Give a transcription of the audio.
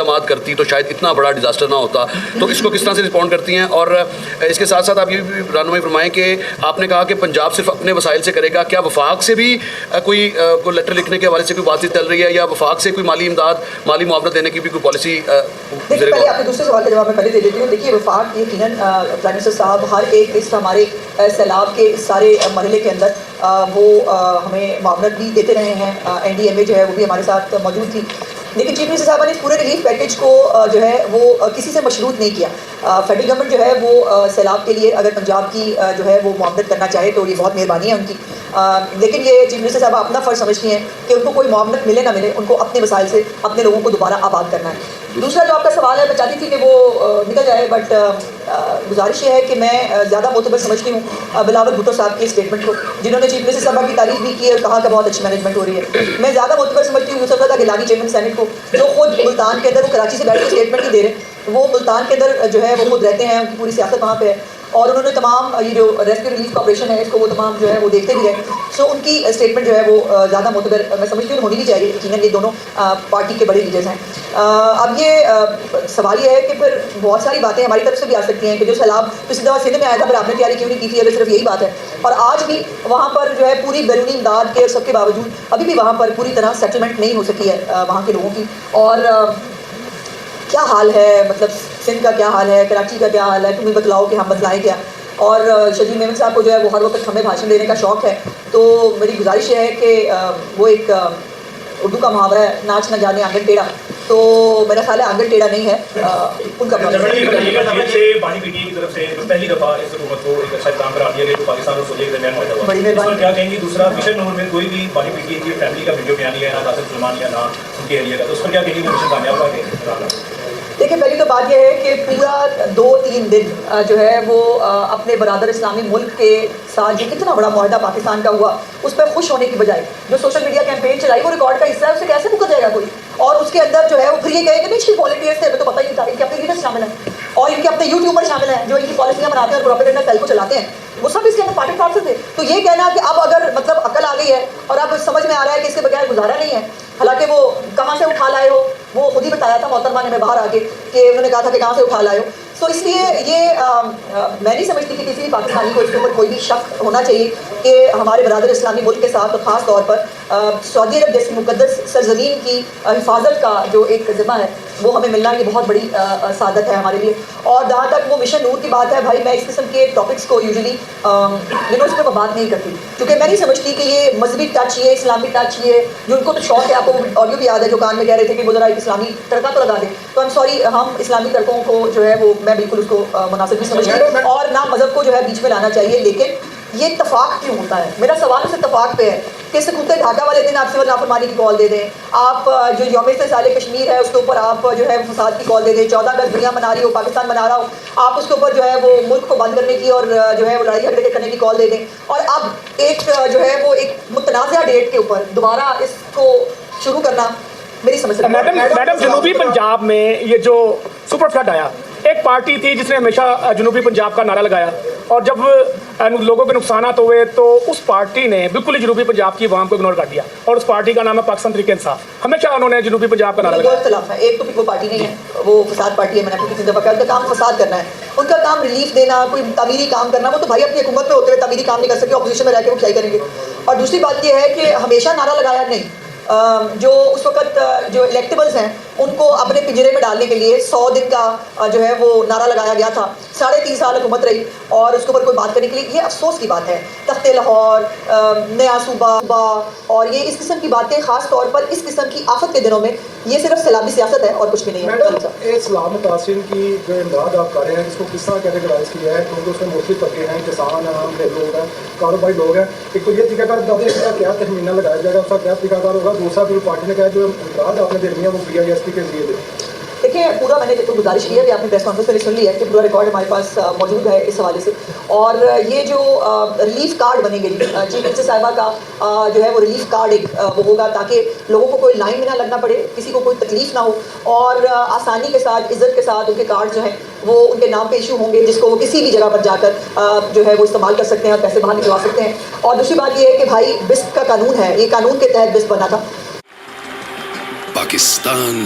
اقدامات کرتی تو شاید اتنا بڑا ڈیزاسٹر نہ ہوتا. تو اس کو کس طرح سے رسپونڈ کرتی ہیں؟ اور اس کے ساتھ ساتھ آپ یہ بھی رہنمائی فرمائیں کہ آپ نے کہا کہ پنجاب صرف اپنے وسائل سے کرے گا, کیا وفاق سے بھی کوئی لیٹر لکھنے کے حوالے سے کوئی بات چیت چل رہی ہے, یا وفاق سے کوئی مالی امداد, مالی معاونت دینے کی بھی کوئی پالیسی؟ پہلے آپ کے دوسرے سوال کا جواب میں پہلے دے دیتی ہوں. دیکھیے وفاق یقیناً پرائم منسٹر صاحب ہر ایک لسٹ ہمارے سیلاب کے سارے مرحلے کے اندر وہ ہمیں معاونت بھی دیتے رہے ہیں. این ڈی ایم اے جو ہے وہ بھی ہمارے ساتھ موجود تھی. لیکن چیف منسٹر صاحبہ نے اس پورے ریلیف پیکیج کو جو ہے وہ کسی سے مشروط نہیں کیا. فیڈرل گورنمنٹ جو ہے وہ سیلاب کے لیے اگر پنجاب کی جو ہے وہ معاونت کرنا چاہے تو یہ بہت مہربانی ہے ان کی, لیکن یہ چیف منسٹر صاحبہ اپنا فرض سمجھتی ہیں کہ ان کو کوئی معاونت ملے نہ ملے, ان کو اپنے وسائل سے اپنے لوگوں کو دوبارہ آباد کرنا ہے. دوسرا جو آپ کا سوال ہے, میں چاہتی تھی کہ وہ نکل جائے, بٹ گزارش یہ ہے کہ میں زیادہ معتبر سمجھتی ہوں بلاول بھٹو صاحب کی اسٹیٹمنٹ کو, جنہوں نے چیف منسٹر صاحبہ کی تعریف بھی کی اور کہا کہ بہت اچھی مینجمنٹ ہو رہی ہے. میں زیادہ معتبر سمجھتی ہوں یوسف رضا گیلانی چیئرمین سینٹ کو, جو خود ملتان کے اندر, وہ کراچی سے بیٹھ کے اسٹیٹمنٹ نہیں دے رہے, وہ ملتان کے اندر جو ہے وہ خود رہتے ہیں, ان کی پوری سیاست وہاں پہ ہے, اور انہوں نے تمام یہ جو ریسکیو ریلیف آپریشن ہے اس کو وہ تمام جو ہے وہ دیکھتے بھی رہے. سو ان کی اسٹیٹمنٹ جو ہے وہ زیادہ معتبر میں سمجھتی ہوں ہونی بھی چاہیے. یقیناً یہ دونوں پارٹی کے بڑے لیڈرز ہیں. اب یہ سوال یہ ہے کہ پھر بہت ساری باتیں ہماری طرف سے بھی آ سکتی ہیں کہ جو سیلاب پچھلی دفعہ سندھ میں آیا تھا پھر آپ نے تیاری کیوں نہیں کی تھی, اگر صرف یہی بات ہے. اور آج بھی وہاں پر جو ہے پوری بیرونی امداد کے سب کے باوجود ابھی بھی وہاں پر پوری طرح سیٹلمنٹ نہیں ہو سکی ہے وہاں کے لوگوں کی. اور کیا حال ہے, مطلب سندھ کا کیا حال ہے, کراچی کا کیا حال ہے, تمہیں بتلاؤ کہ ہم بتلائیں کیا. اور شجیع میمن صاحب کو جو ہے وہ ہر وقت ہمیں بھاشن دینے کا شوق ہے, تو میری گزارش یہ ہے کہ وہ ایک اردو کا محاورہ ہے, ناچ نہ جانے آنگن ٹیڑھا, تو میرا خیال ہے آنگن ٹیڑھا نہیں ہے ان کا بانی پی ٹی کی طرف سے پہلی دفعہ اس حکومت کو ایک اچھا اقدام قرار دیا گیا جو پاکستان اور سعودی کے درمیان معاہدہ ہوا. بڑی مہربانی. کیا کہیں گی؟ دوسرا مشن نور میں کوئی بھی بانی پی ٹی کی فیملی کا ویڈیو بیان ہے, نہ قاسم سلیمانی ہے, نہ ان کے اہلیہ کا, تو اس پر کیا کہیں گی وہ مشن کامیاب ہوا؟ دیکھیں پہلی تو بات یہ ہے کہ پورا 2-3 دن جو ہے وہ اپنے برادر اسلامی ملک کے ساتھ جو کتنا بڑا معاہدہ پاکستان کا ہوا اس پہ خوش ہونے کی بجائے جو سوشل میڈیا کیمپین چلائی وہ ریکارڈ کا حصہ ہے, اسے کیسے مکر جائے گا کوئی. اور اس کے اندر جو ہے وہ پھر یہ کہے کہ نہیں چیف والنٹیئرس تھے, ہمیں تو پتہ ہی نہیں تھا. ان کے اپنے لیڈرس شامل ہیں اور ان کے اپنے یوٹیوبر شامل ہیں جو ان کی پالیسیاں بناتے ہیں اور پروپیگنڈا سیل کو چلاتے ہیں, وہ سب اس کے اندر پارٹی پارٹس تھے. تو یہ کہنا کہ اب اگر مطلب عقل آ گئی ہے اور اب سمجھ میں آ رہا ہے کہ اس کے بغیر گزارا نہیں ہے, حالانکہ وہ کہاں سے اٹھا لائے ہو وہ خود ہی بتایا تھا محترمہ نے, میں باہر آ کے کہ انہوں نے کہا تھا کہ کہاں سے اٹھا لائے ہو. تو اس لیے یہ میں نہیں سمجھتی کہ کسی بھی پاکستانی کو اس کے اوپر کوئی بھی شک ہونا چاہیے کہ ہمارے برادر اسلامی ملک کے ساتھ اور خاص طور پر سعودی عرب جیسی مقدس سرزمین کی حفاظت کا جو ایک ذمہ ہے وہ ہمیں ملنا یہ بہت بڑی سعادت ہے ہمارے لیے. اور جہاں تک وہ مشن نور کی بات ہے, بھائی میں اس قسم کے ٹاپکس کو یوزلی اس پہ بات نہیں کرتی, کیونکہ میں نہیں سمجھتی کہ یہ مذہبی ٹچ, یہ اسلامی ٹچ, یہ جو ان کو تو شوق ہے. آپ کو آڈیو بھی یاد ہے جو کان میں کہہ رہے تھے کہ وہ ذرا ایک اسلامی تڑکا تو لگا دیں, تو سوری, ہم اسلامی تڑکوں کو جو ہے وہ میں بالکل اس کو مناسب نہیں سمجھتی اور نہ مذہب کو جو ہے بیچ میں لانا چاہیے. لیکن یہ اتفاق کیوں ہوتا ہے؟ میرا سوال اس اتفاق پہ ہے کہ سکوت ڈھاکہ والے دن آپ سول نافرمانی کی کال دے دیں, آپ جو یوم استحصال کشمیر ہے اس کے اوپر آپ جو ہے فساد کی کال دے دیں, 14 اگست دنیا منا رہی ہو, پاکستان منا رہا ہو, آپ اس کے اوپر جو ہے وہ ملک کو بند کرنے کی اور جو ہے وہ لڑائی جھگڑے کرنے کی کال دے دیں, اور اب ایک جو ہے وہ ایک متنازع ڈیٹ کے اوپر دوبارہ اس کو شروع کرنا میری سمجھ سے. میڈم جنوبی پنجاب میں یہ جو سپر فلڈ آیا, ایک پارٹی تھی جس نے ہمیشہ جنوبی پنجاب کا نعرہ لگایا, اور جب لوگوں کے نقصانات ہوئے تو اس پارٹی نے بالکل ہی جنوبی پنجاب کی عوام کو اگنور کر دیا, اور اس پارٹی کا نام ہے پاکستان تحریک انصاف. ہمیشہ انہوں نے جنوبی پنجاب کا نعرہ لگایا. دو اختلاف ہے, ایک تو وہ پارٹی نہیں ہے, وہ فساد پارٹی ہے. میں نے کسی دفعہ کہا ان کا کام فساد کرنا ہے, ان کا کام ریلیف دینا, کوئی تعمیری کام کرنا. وہ تو بھائی اپنی حکومت میں ہوتے ہوئے تعمیری کام نہیں کر سکتے, اپوزیشن میں رہ کے وہ کیا ہی کریں گے. اور دوسری بات یہ ہے کہ ہمیشہ نعرہ لگایا نہیں, جو اس وقت جو الیکٹیبلز ہیں ان کو اپنے پنجرے میں ڈالنے کے لیے 100 دن کا جو ہے وہ نعرہ لگایا گیا تھا. 3.5 سال حکومت رہی اور اس کے اوپر کوئی بات کرنے کے لیے, یہ افسوس کی بات ہے. تخت لاہور, نیا صوبہ اور یہ اس قسم کی باتیں خاص طور پر اس قسم کی آفت کے دنوں میں یہ صرف سیلابی سیاست ہے اور کچھ بھی نہیں ہے. اسلام متاثرین کی جو امداد آپ کر رہے ہیں اس کو کس طرح کیٹیگرائز کیا ہے, کیونکہ اس میں مختلف طبقے ہیں, کسان ہیں, عام لوگ ہیں, کاروباری لوگ ہیں. ایک تو یہ طریقہ کار بتاتے ہیں اس کا کیا تخمینہ لگایا جائے گا, اس کا کیا طریقہ کار ہوگا. دوسرا جو پارٹی نے کہا جو امداد آپ نے دینی ہے وہ پی آئی ایس پی کے ذریعے دے. دیکھیں پورا میں نے تو گزارش کی ہے کہ آپ نے پریس کانفرنس میں سن لیا ہے کہ پورا ریکارڈ ہمارے پاس موجود ہے اس حوالے سے. اور یہ جو ریلیف کارڈ بنے گے چیف منسٹر صاحبہ کا جو ہے وہ ریلیف کارڈ ایک وہ ہوگا تاکہ لوگوں کو کوئی لائن میں نہ لگنا پڑے, کسی کو کوئی تکلیف نہ ہو, اور آسانی کے ساتھ عزت کے ساتھ ان کے کارڈ جو ہیں وہ ان کے نام پہ ایشو ہوں گے, جس کو وہ کسی بھی جگہ پر جا کر جو ہے وہ استعمال کر سکتے ہیں اور پیسے باہر نکلوا سکتے ہیں. اور دوسری بات یہ ہے کہ بھائی بسٹ کا قانون ہے, یہ قانون کے تحت بسٹ بنا تھا. پاکستان